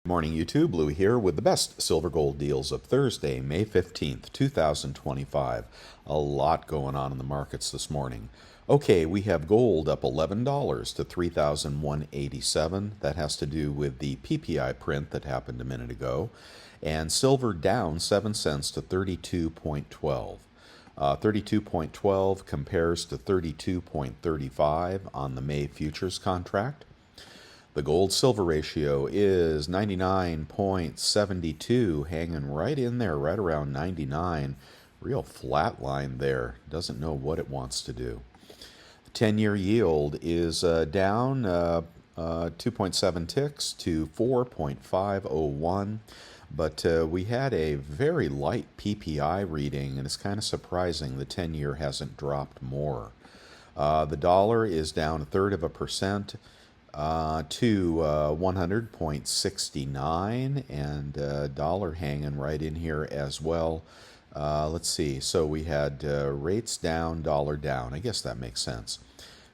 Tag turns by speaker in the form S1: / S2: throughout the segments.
S1: Morning YouTube, Lou here with the best silver gold deals of Thursday, May 15th, 2025. A lot going on in the markets this morning. Okay, we have gold up $11 to 3,187. That has to do with the PPI print that happened a minute ago. And silver down 7 cents to 32.12. 32.12 compares to 32.35 on the May futures contract. The gold-silver ratio is 99.72, hanging right in there, right around 99. Real flat line there. Doesn't know what it wants to do. The 10-year yield is down 2.7 ticks to 4.501. But we had a very light PPI reading, and it's kind of surprising the 10-year hasn't dropped more. The dollar is down 1/3%. To 100.69, and dollar hanging right in here as well. Let's see, so we had rates down, dollar down. I guess that makes sense.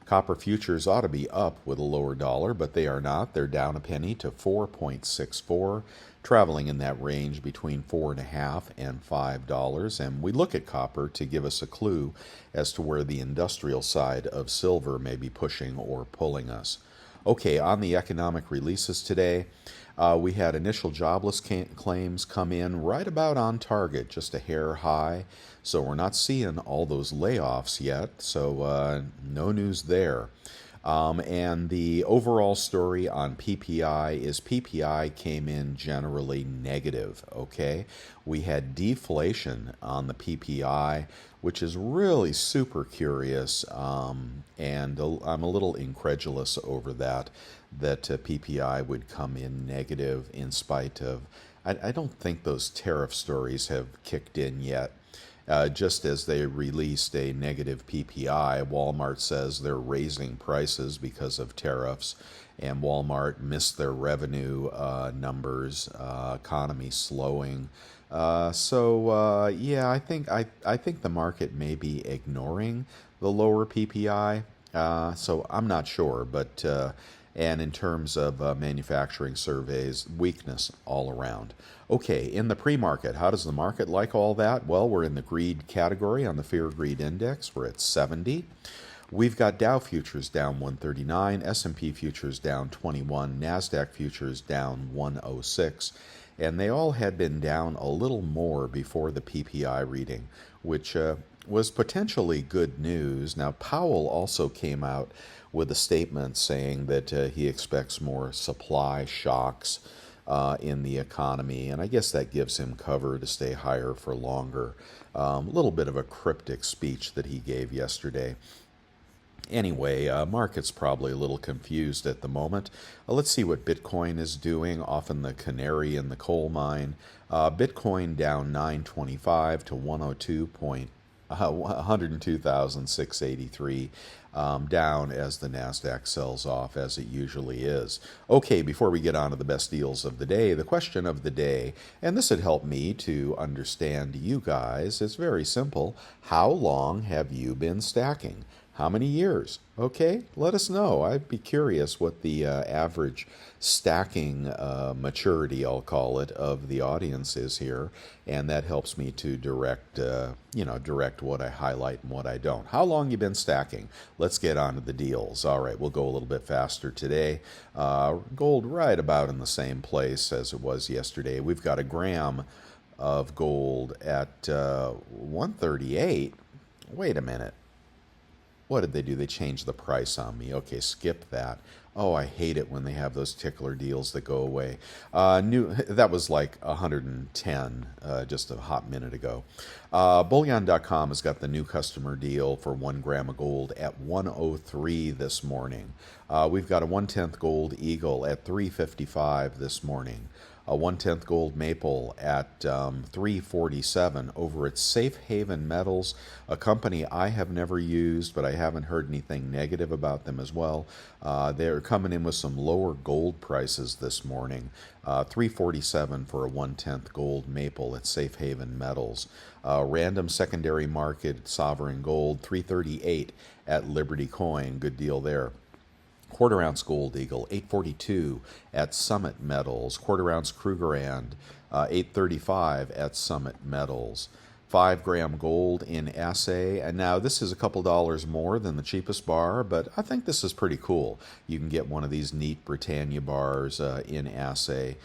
S1: Copper futures ought to be up with a lower dollar, but they are not. They're down a penny to 4.64, traveling in that range between $4.50 and $5. And we look at copper to give us a clue as to where the industrial side of silver may be pushing or pulling us. Okay, on the economic releases today, we had initial jobless claims come in right about on target, just a hair high. So we're not seeing all those layoffs yet, so no news there. And the overall story on PPI is PPI came in generally negative, okay? We had deflation on the PPI, which is really super curious, and I'm a little incredulous over that PPI would come in negative in spite of, I don't think those tariff stories have kicked in yet. Just as they released a negative PPI, Walmart says they're raising prices because of tariffs, and Walmart missed their revenue numbers, economy slowing. Yeah, I think the market may be ignoring the lower PPI. So I'm not sure, but and in terms of manufacturing surveys, weakness all around. Okay, in the pre-market, how does the market like all that? Well, we're in the greed category on the fear-greed index. We're at 70. We've got Dow futures down 139, S&P futures down 21, NASDAQ futures down 106, and they all had been down a little more before the PPI reading, which was potentially good news. Now, Powell also came out with a statement saying that he expects more supply shocks in the economy, and I guess that gives him cover to stay higher for longer. A little bit of a cryptic speech that he gave yesterday. Anyway, market's probably a little confused at the moment. Let's see what Bitcoin is doing, often the canary in the coal mine. Bitcoin down 925 to 102,683, down as the NASDAQ sells off, as it usually is. Okay, before we get on to the best deals of the day, the question of the day, and this would help me to understand you guys, is very simple. How long have you been stacking? How many years? Okay, let us know. I'd be curious what the average stacking maturity, I'll call it, of the audience is here, and that helps me to direct what I highlight and what I don't. How long you been stacking? Let's get on to the deals. All right, we'll go a little bit faster today. Gold right about in the same place as it was yesterday. We've got a gram of gold at 138. Wait a minute. What did they do? They changed the price on me. Okay, skip that. Oh, I hate it when they have those tickler deals that go away. That was like 110 just a hot minute ago. Bullion.com has got the new customer deal for 1 gram of gold at 103 this morning. We've got a 1/10 gold eagle at 355 this morning. A 1/10 gold maple at 347 over at Safe Haven Metals, a company I have never used, but I haven't heard anything negative about them as well. They're coming in with some lower gold prices this morning. 347 for a 1/10 gold maple at Safe Haven Metals. Random secondary market sovereign gold 338 at Liberty Coin. Good deal there. Quarter ounce Gold Eagle, 842 at Summit Metals. Quarter ounce Krugerrand, 835 at Summit Metals. 5 gram gold in assay, and now this is a couple dollars more than the cheapest bar, but I think this is pretty cool. You can get one of these neat Britannia bars in assay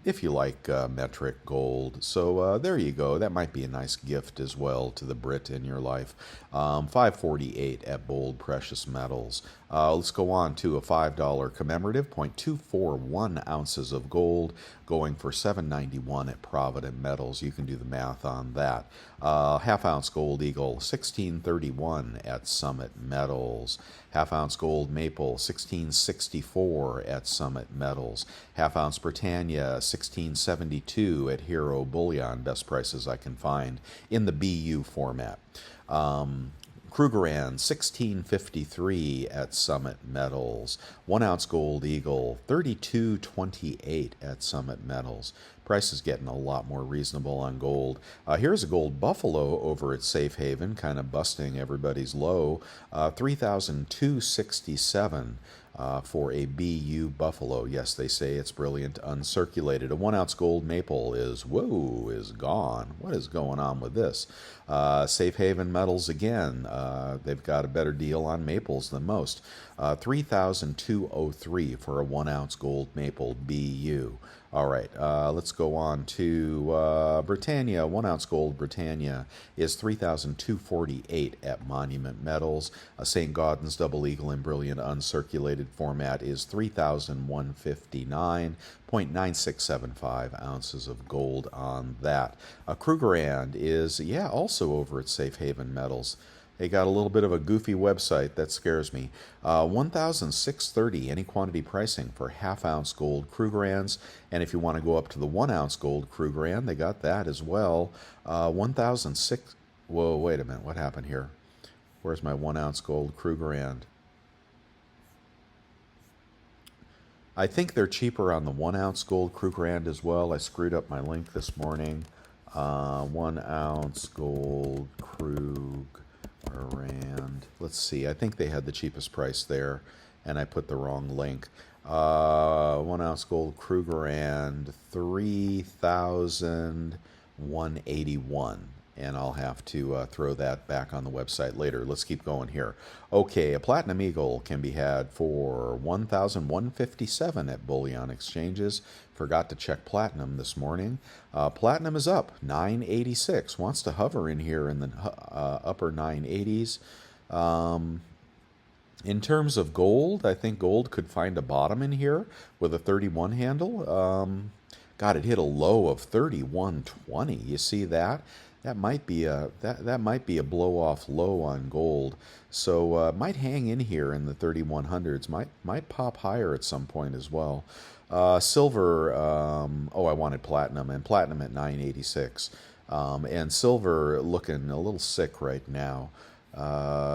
S1: if you like metric gold. So there you go. That might be a nice gift as well to the Brit in your life. 548 at Bold Precious Metals. Let's go on to a $5 commemorative, 0.241 ounces of gold, going for $7.91 at Provident Metals. You can do the math on that. Half ounce Gold Eagle, 1631 at Summit Metals. Half ounce Gold Maple, 1664 at Summit Metals. Half ounce Britannia, 1672 at Hero Bullion. Best prices I can find in the BU format. Krugerrand, 1653 at Summit Metals. 1 ounce Gold Eagle, 32.28 at Summit Metals. Price is getting a lot more reasonable on gold. Here's a gold buffalo over at Safe Haven, kind of busting everybody's low. 3,267 for a BU buffalo. Yes, they say it's brilliant uncirculated. A 1 ounce gold maple is gone. What is going on with this? Safe Haven Metals again. They've got a better deal on maples than most. 3,203 for a 1 ounce gold maple BU. All right, let's go on to Britannia. 1 ounce gold Britannia is 3,248 at Monument Metals. St. Gaudens Double Eagle in brilliant uncirculated format is 3,159. 0.9675 ounces of gold on that. Krugerrand is, also over at Safe Haven Metals. They got a little bit of a goofy website that scares me. 1,630 any quantity pricing for half ounce gold Krugerrands. And if you want to go up to the 1 ounce gold Krugerrand, they got that as well. 1,006. Whoa, wait a minute. What happened here? Where's my 1 ounce gold Krugerrand? I think they're cheaper on the 1 ounce gold Krugerrand as well. I screwed up my link this morning. 1 ounce gold Krugerrand. Let's see. I think they had the cheapest price there, and I put the wrong link. 1 ounce gold Krugerrand, 3,181. And I'll have to throw that back on the website later. Let's keep going here. Okay, a Platinum Eagle can be had for 1,157 at Bullion Exchanges. Forgot to check Platinum this morning. Platinum is up, 986. Wants to hover in here in the upper 980s. In terms of gold, I think gold could find a bottom in here with a 31 handle. God, it hit a low of 31.20. You see that? That might be a blow off low on gold, so might hang in here in the 3100s. Might pop higher at some point as well. Silver. I wanted platinum, and platinum at 986, and silver looking a little sick right now.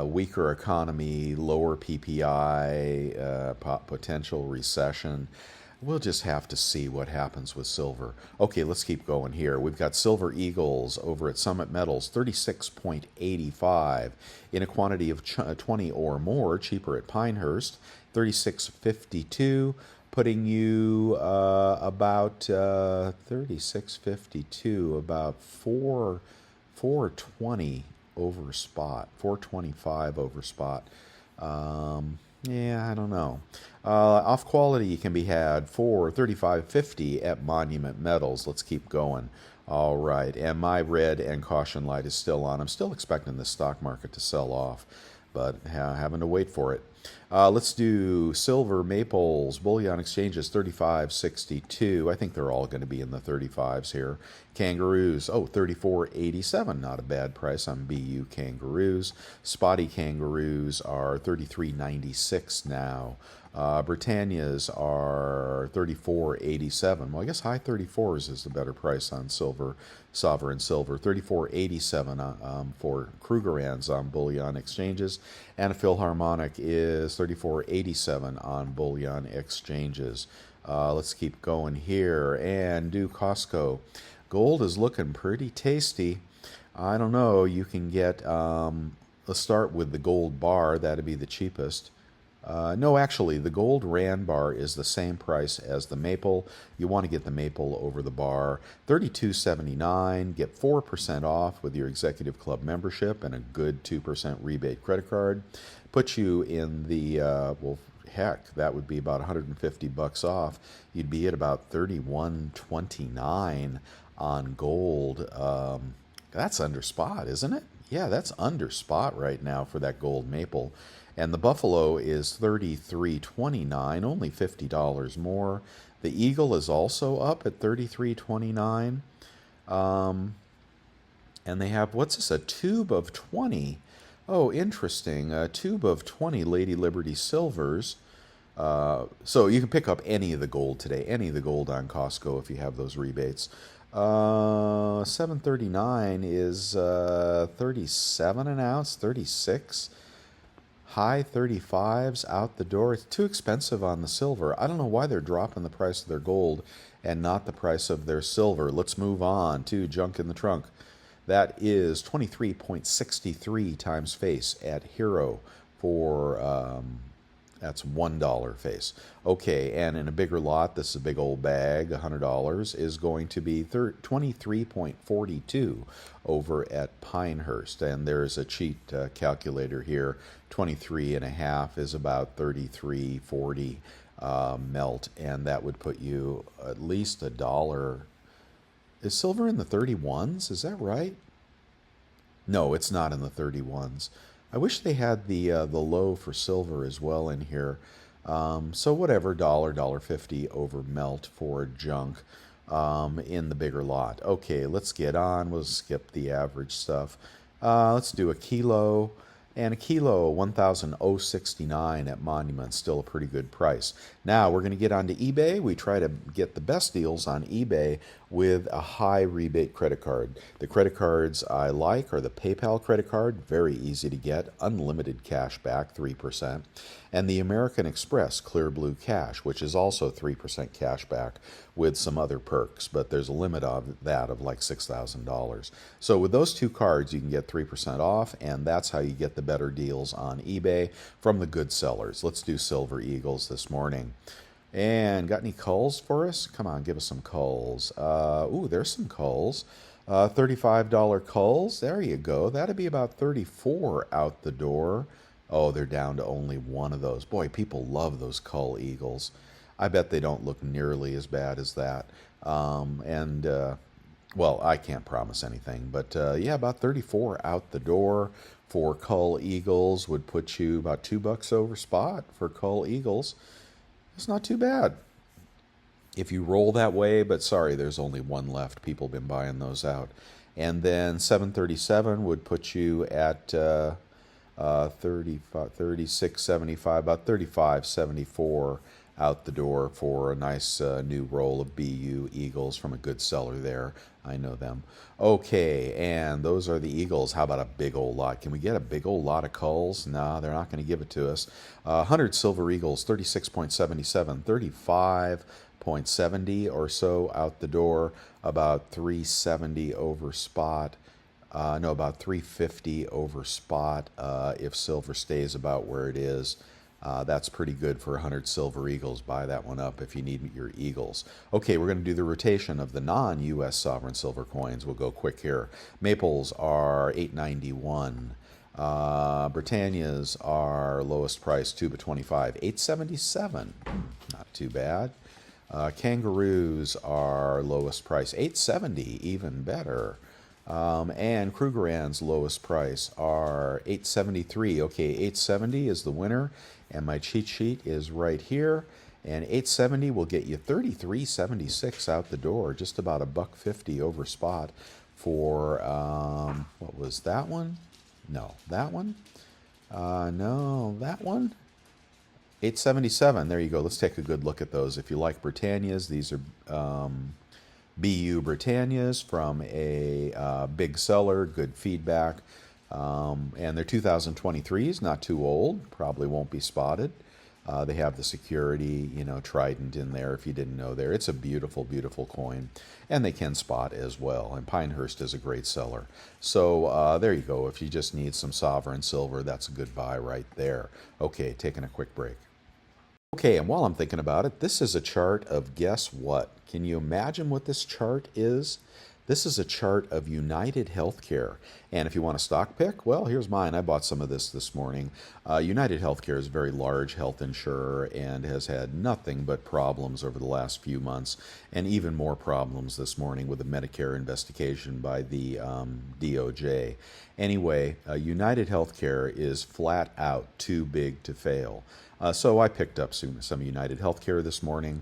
S1: Weaker economy, lower PPI, potential recession. We'll just have to see what happens with silver. Okay, let's keep going here. We've got Silver Eagles over at Summit Metals, 36.85 in a quantity of 20 or more, cheaper at Pinehurst, 36.52, putting you about 36.52, about 420 over spot, 425 over spot. I don't know. Off quality can be had for $35.50 at Monument Metals. Let's keep going. All right, and my red and caution light is still on. I'm still expecting the stock market to sell off, but having to wait for it. Let's do silver maples, bullion exchanges, 35.62. I think they're all going to be in the 35s here. Kangaroos, 34.87. Not a bad price on BU kangaroos. Spotty kangaroos are 33.96 now. Britannias are 34.87. Well, I guess high 34s is the better price on silver, sovereign silver. 34.87 for Krugerrands on bullion exchanges, and a Philharmonic is 34.87 on bullion exchanges. Let's keep going here and do Costco. Gold is looking pretty tasty. I don't know. You can get. Let's start with the gold bar. That'd be the cheapest. No, actually, the gold rand bar is the same price as the maple. You want to get the maple over the bar. $32.79. Get 4% off with your Executive Club membership and a good 2% rebate credit card. Put you in the, well, heck, that would be about 150 bucks off. You'd be at about 31.29 on gold. That's under spot, isn't it? Yeah, that's under spot right now for that gold maple. And the buffalo is 33.29, only $50 more. The eagle is also up at 33.29. And they have, what's this, a tube of 20? Oh, interesting. A tube of 20 Lady Liberty silvers. So you can pick up any of the gold today, any of the gold on Costco if you have those rebates. 739 is 37 an ounce, 36. High 35s out the door. It's too expensive on the silver. I don't know why they're dropping the price of their gold and not the price of their silver. Let's move on to junk in the trunk. That is 23.63 times face at Hero for that's $1 face. Okay, and in a bigger lot, this is a big old bag, $100, is going to be 23.42 over at Pinehurst. And there's a cheat calculator here. 23.5 is about 33.40 melt, and that would put you at least $1. Is silver in the 31s? Is that right? No, it's not in the 31s. I wish they had the low for silver as well in here. So whatever, $1.50 over melt for junk in the bigger lot. Okay, let's get on. We'll skip the average stuff. Let's do a kilo. And a kilo, 1,069 at Monument, still a pretty good price. Now we're going to get onto eBay. We try to get the best deals on eBay with a high rebate credit card. The credit cards I like are the PayPal credit card, very easy to get, unlimited cash back, 3%, and the American Express Clear Blue Cash, which is also 3% cash back with some other perks, but there's a limit of that of like $6,000. So with those two cards, you can get 3% off, and that's how you get the better deals on eBay from the good sellers. Let's do Silver Eagles this morning. And got any culls for us? Come on, give us some culls. Ooh, there's some culls. $35 culls. There you go. That'd be about 34 out the door. Oh, they're down to only one of those. Boy, people love those cull eagles. I bet they don't look nearly as bad as that. Well, I can't promise anything, but yeah, about 34 out the door for cull eagles would put you about $2 over spot for cull eagles. It's not too bad if you roll that way, but sorry, there's only one left. People have been buying those out. And then 737 would put you at 36.75, about 35.74 out the door for a nice new roll of BU Eagles from a good seller there. I know them. Okay, and those are the Eagles. How about a big old lot? Can we get a big old lot of culls? No, they're not going to give it to us. 100 Silver Eagles, 36.77, 35.70 or so out the door, about 370 over spot. No, about 350 over spot if silver stays about where it is. That's pretty good for 100 Silver Eagles. Buy that one up if you need your Eagles. Okay, we're going to do the rotation of the non-U.S. sovereign silver coins. We'll go quick here. Maples are $8.91. Britannias are lowest price, tube of 25, $8.77. Not too bad. Kangaroos are lowest price, $8.70, even better. And Krugerrand's lowest price are $8.73. Okay, $8.70 is the winner, and my cheat sheet is right here. And $8.70 will get you $33.76 out the door, just about $1.50 over spot for what was that one? No, that one. No, that one. $8.77. There you go. Let's take a good look at those. If you like Britannias, these are BU Britannias from a big seller, good feedback. And they're 2023s, not too old, probably won't be spotted. They have the security, trident in there if you didn't know there. It's a beautiful, beautiful coin. And they can spot as well. And Pinehurst is a great seller. So there you go. If you just need some sovereign silver, that's a good buy right there. Okay, taking a quick break. Okay, and while I'm thinking about it, this is a chart of guess what? Can you imagine what this chart is? This is a chart of United Healthcare. And if you want a stock pick, well, here's mine. I bought some of this morning. United Healthcare is a very large health insurer and has had nothing but problems over the last few months, and even more problems this morning with the Medicare investigation by the DOJ. Anyway, United Healthcare is flat out too big to fail. So I picked up some United Healthcare this morning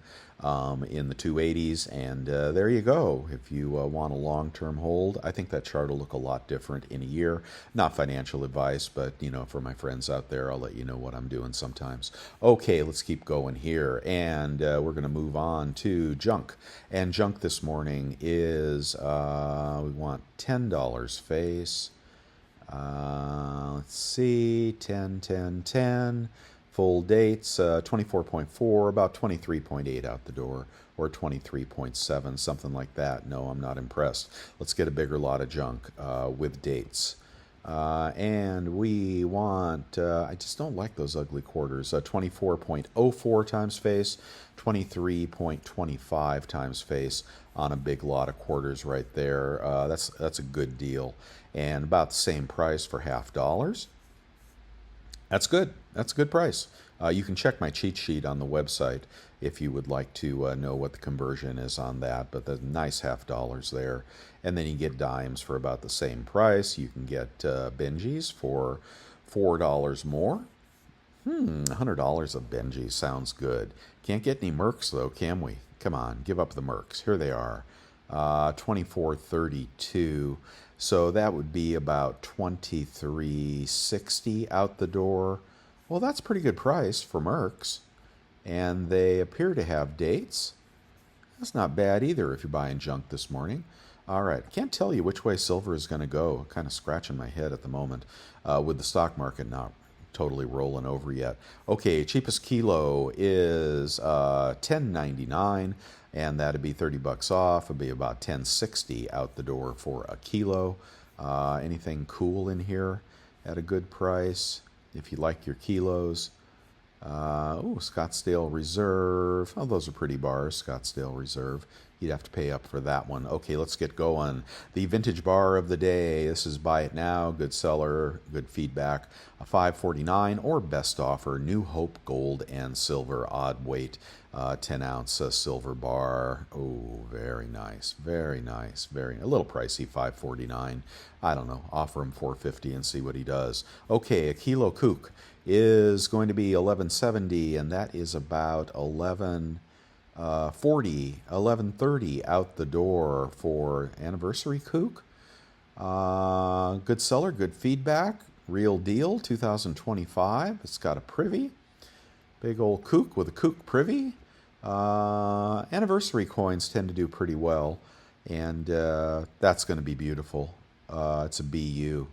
S1: in the 280s, and there you go. If you want a long-term hold, I think that chart will look a lot different in a year. Not financial advice, but for my friends out there, I'll let you know what I'm doing sometimes. Okay, let's keep going here, and we're going to move on to junk. And junk this morning is we want $10 face. Let's see, 10, 10, 10. Full dates, 24.4, about 23.8 out the door, or 23.7, something like that. No, I'm not impressed. Let's get a bigger lot of junk with dates. And we want, I just don't like those ugly quarters, 24.04 times face, 23.25 times face on a big lot of quarters right there. That's a good deal. And about the same price for $50. That's good. That's a good price. You can check my cheat sheet on the website if you would like to know what the conversion is on that, but the nice $50 there. And then you get dimes for about the same price. You can get Benjis for $4 more. $100 of Benji sounds good. Can't get any Mercs though, can we? Come on, give up the Mercs. Here they are. 24.32. So that would be about $23.60 out the door. Well, that's a pretty good price for Mercs. And they appear to have dates. That's not bad either if you're buying junk this morning. All right, can't tell you which way silver is going to go. Kind of scratching my head at the moment with the stock market not totally rolling over yet. Okay, cheapest kilo is $10.99. And that'd be $30 off. It'd be about $10.60 out the door for a kilo. Anything cool in here at a good price if you like your kilos? Scottsdale Reserve. Oh, those are pretty bars, Scottsdale Reserve. You'd have to pay up for that one. Okay, let's get going. The vintage bar of the day. This is Buy It Now, good seller, good feedback. A $5.49 or best offer, New Hope Gold and Silver odd weight 10-ounce silver bar. Oh, very nice, very nice, a little pricey, $5.49. I don't know. Offer him $4.50 and see what he does. Okay, a kilo kook is going to be $11.70, and that is about $11.30 out the door for anniversary kook. Good seller, good feedback, real deal, 2025. It's got a privy, big old kook with a kook privy. Anniversary coins tend to do pretty well, and that's going to be beautiful. It's a BU.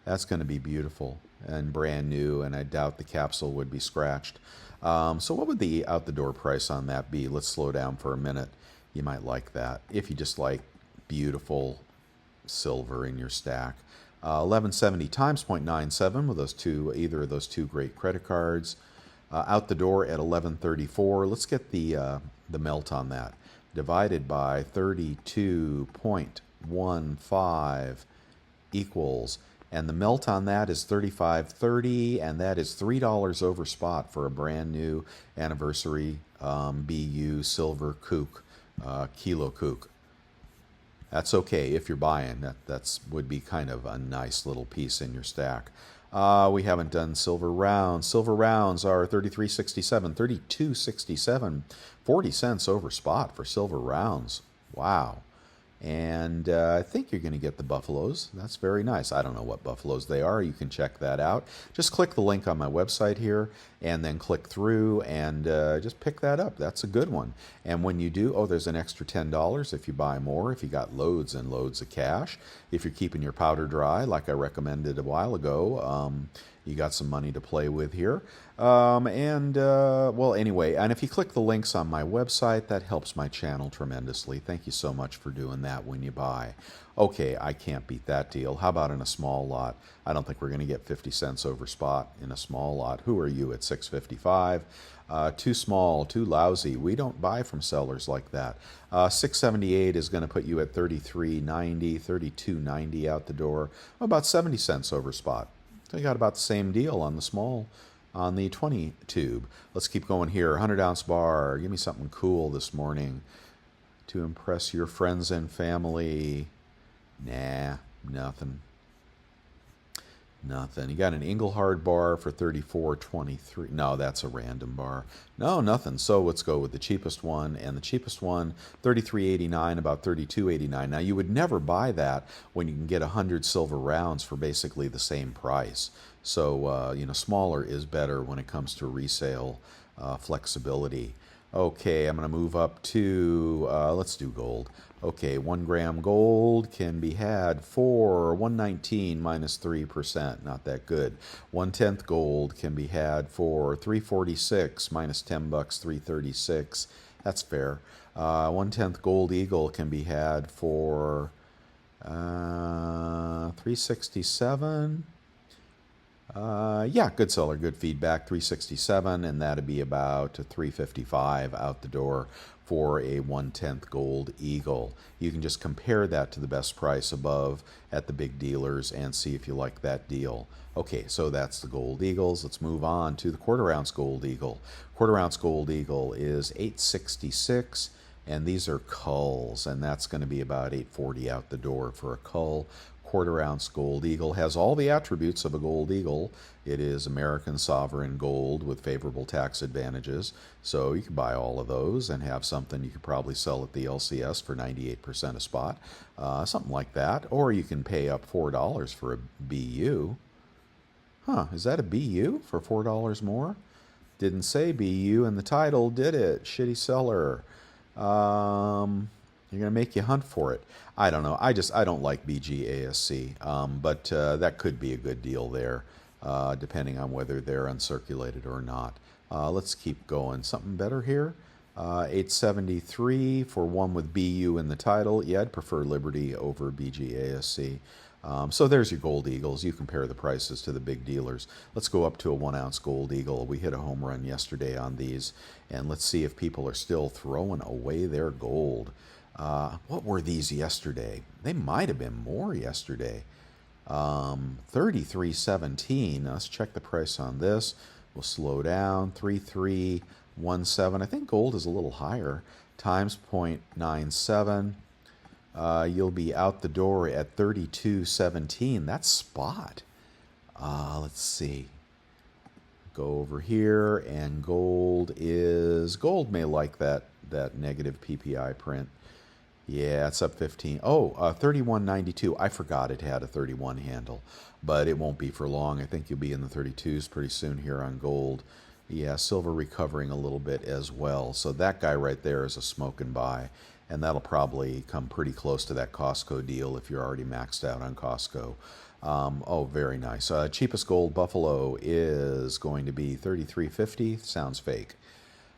S1: That's going to be beautiful and brand new, and I doubt the capsule would be scratched. So what would the out-the-door price on that be? Let's slow down for a minute. You might like that if you just like beautiful silver in your stack. 1170 times 0.97 with those two, either of those two great credit cards. Out the door at 1134. Let's get the melt on that. Divided by 32.15 equals, and the melt on that is 35.30, and that is $3 over spot for a brand new anniversary BU silver kook, kilo kook. That's okay if you're buying. That's would be kind of a nice little piece in your stack. We haven't done silver rounds. Silver rounds are $33.67, $32.67, 40 cents over spot for silver rounds. Wow. And I think you're going to get the buffaloes. That's very nice. I don't know what buffaloes they are. You can check that out. Just click the link on my website here and then click through and just pick that up. That's a good one. And when you do, there's an extra $10 if you buy more, if you got loads and loads of cash. If you're keeping your powder dry, like I recommended a while ago, you got some money to play with here. Well, anyway, and if you click the links on my website, that helps my channel tremendously. Thank you so much for doing that when you buy. Okay, I can't beat that deal. How about in a small lot? I don't think we're going to get 50 cents over spot in a small lot. Who are you at 655? Too small, too lousy. We don't buy from sellers like that. 678 is going to put you at 33.90, 32.90 out the door. About 70 cents over spot. So you got about the same deal on the small, on the 20 tube. Let's keep going here. 100-ounce bar. Give me something cool this morning to impress your friends and family. Nah, nothing. Nothing. You got an Engelhard bar for 34.23. No, that's a random bar. No, nothing. So let's go with the cheapest one. And the cheapest one, 33.89, about 32.89. Now, you would never buy that when you can get 100 silver rounds for basically the same price. So, smaller is better when it comes to resale flexibility. Okay, I'm going to move up to, let's do gold. Okay, 1 gram gold can be had for 119 minus 3%. Not that good. 1/10 gold can be had for 346 minus 10 bucks, 336. That's fair. 1/10 gold eagle can be had for 367. Yeah, good seller, good feedback, 367, and that'd be about 355 out the door for a 1/10 gold eagle. You can just compare that to the best price above at the big dealers and see if you like that deal. Okay, so that's the gold eagles. Let's move on to the 1/4 ounce gold eagle. 1/4 ounce gold eagle is 866, and these are culls, and that's going to be about 840 out the door for a cull. 1/4 ounce gold eagle has all the attributes of a gold eagle. It is American sovereign gold with favorable tax advantages. So you can buy all of those and have something you could probably sell at the LCS for 98% a spot, something like that. Or you can pay up $4 for a BU. Huh, is that a BU for $4 more? Didn't say BU in the title, did it? Shitty seller. You're going to make you hunt for it. I don't know. I don't like BGASC, but that could be a good deal there, depending on whether they're uncirculated or not. Let's keep going. Something better here. 873 for one with BU in the title. Yeah, I'd prefer Liberty over BGASC. So there's your gold eagles. You compare the prices to the big dealers. Let's go up to a 1 ounce gold eagle. We hit a home run yesterday on these, and let's see if people are still throwing away their gold. What were these yesterday? They might have been more yesterday. 33.17. Let's check the price on this. We'll slow down. 3317. I think gold is a little higher. Times 0.97. You'll be out the door at 32.17. That's spot. Let's see. Go over here, and gold may like that negative PPI print. Yeah, it's up 15. Oh, 31.92. I forgot it had a 31 handle, but it won't be for long. I think you'll be in the 32s pretty soon here on gold. Yeah, silver recovering a little bit as well. So that guy right there is a smoke and buy, and that'll probably come pretty close to that Costco deal if you're already maxed out on Costco. Oh, very nice. Cheapest gold buffalo is going to be 33.50. Sounds fake.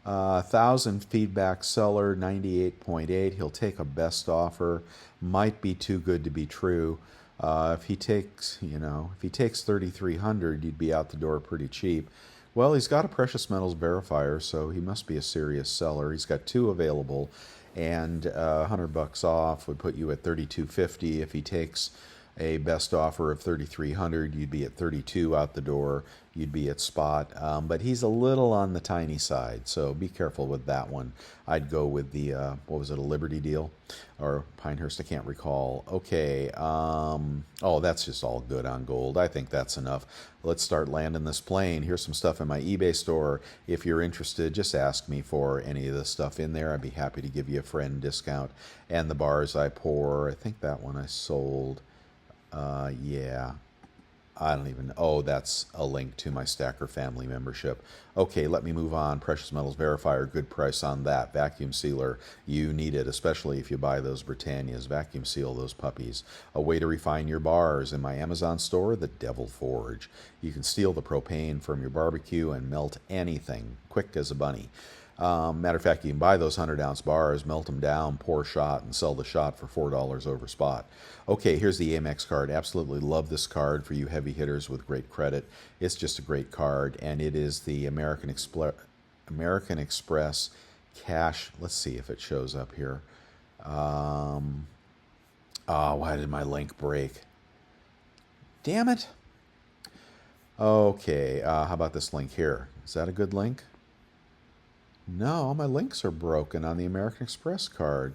S1: 1,000 feedback seller, 98.8. He'll take a best offer. Might be too good to be true. If he takes 3,300, you'd be out the door pretty cheap. Well, he's got a precious metals verifier, so he must be a serious seller. He's got 2 available, and $100 off would put you at 32.50. If he takes a best offer of 3,300, you'd be at 32 out the door. You'd be at spot, but he's a little on the tiny side, so be careful with that one. I'd go with the what was it, a Liberty deal or Pinehurst? I can't recall. Okay, oh, that's just all good on gold. I think that's enough. Let's start landing this plane. Here's some stuff in my eBay store. If you're interested, just ask me for any of the stuff in there. I'd be happy to give you a friend discount. And the bars I pour, I think that one I sold. Yeah. I don't even, oh, that's a link to my Stacker family membership. Okay, let me move on. Precious Metals Verifier, good price on that. Vacuum sealer, you need it, especially if you buy those Britannias. Vacuum seal those puppies. A way to refine your bars in my Amazon store, the Devil Forge. You can steal the propane from your barbecue and melt anything, quick as a bunny. Matter of fact, you can buy those 100-ounce bars, melt them down, pour shot, and sell the shot for $4 over spot. Okay, here's the Amex card. Absolutely love this card for you heavy hitters with great credit. It's just a great card, and it is the American Express Cash. Let's see if it shows up here. Why did my link break? Damn it. Okay, how about this link here? Is that a good link? No, all my links are broken on the American Express card.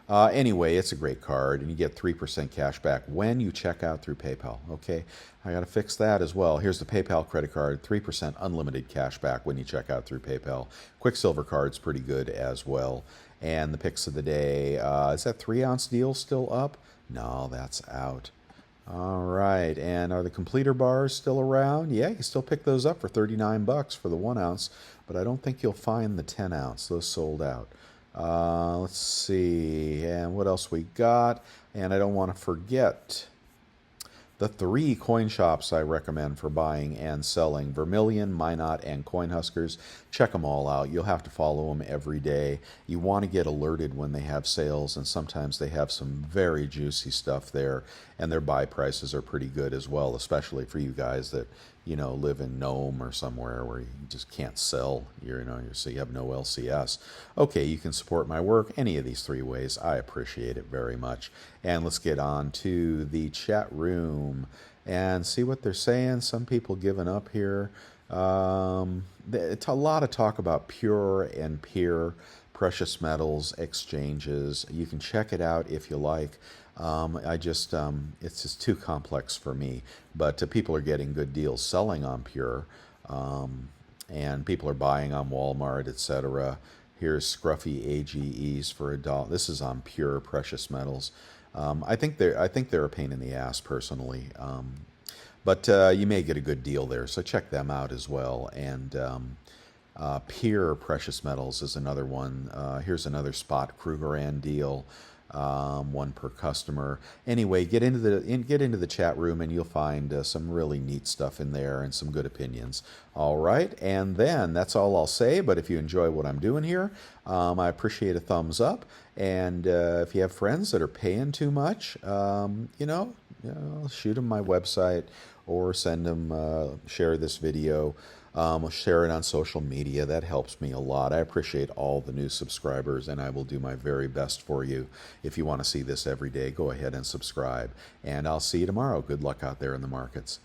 S1: Anyway, it's a great card, and you get 3% cash back when you check out through PayPal. Okay, I got to fix that as well. Here's the PayPal credit card, 3% unlimited cash back when you check out through PayPal. Quicksilver card's pretty good as well. And the picks of the day, is that 3-ounce deal still up? No, that's out. All right, and are the completer bars still around? Yeah, you can still pick those up for $39 for the 1 ounce, but I don't think you'll find the 10 ounce. Those sold out. Let's see, and what else we got? And I don't want to forget the 3 coin shops I recommend for buying and selling: Vermilion, Minot, and Coinhuskers. Check them all out. You'll have to follow them every day. You want to get alerted when they have sales, and sometimes they have some very juicy stuff there, and their buy prices are pretty good as well, especially for you guys that, you know, live in Nome or somewhere where you just can't sell, so you have no LCS. Okay, you can support my work any of these 3 ways. I appreciate it very much. And let's get on to the chat room and see what they're saying. Some people giving up here. It's a lot of talk about pure and peer precious metals exchanges. You can check it out if you like. It's just too complex for me. But people are getting good deals selling on Pure, and people are buying on Walmart, etc. Here's scruffy AGEs for $1. This is on Pure precious metals. I think they're a pain in the ass personally, but you may get a good deal there. So check them out as well. And Pure precious metals is another one. Here's another spot Krugerrand deal. 1 per customer. Anyway, get into the chat room, and you'll find some really neat stuff in there and some good opinions. All right, and then that's all I'll say. But if you enjoy what I'm doing here, I appreciate a thumbs up. And if you have friends that are paying too much, shoot them my website or send them, share this video. Share it on social media. That helps me a lot. I appreciate all the new subscribers, and I will do my very best for you. If you want to see this every day, go ahead and subscribe. And I'll see you tomorrow. Good luck out there in the markets.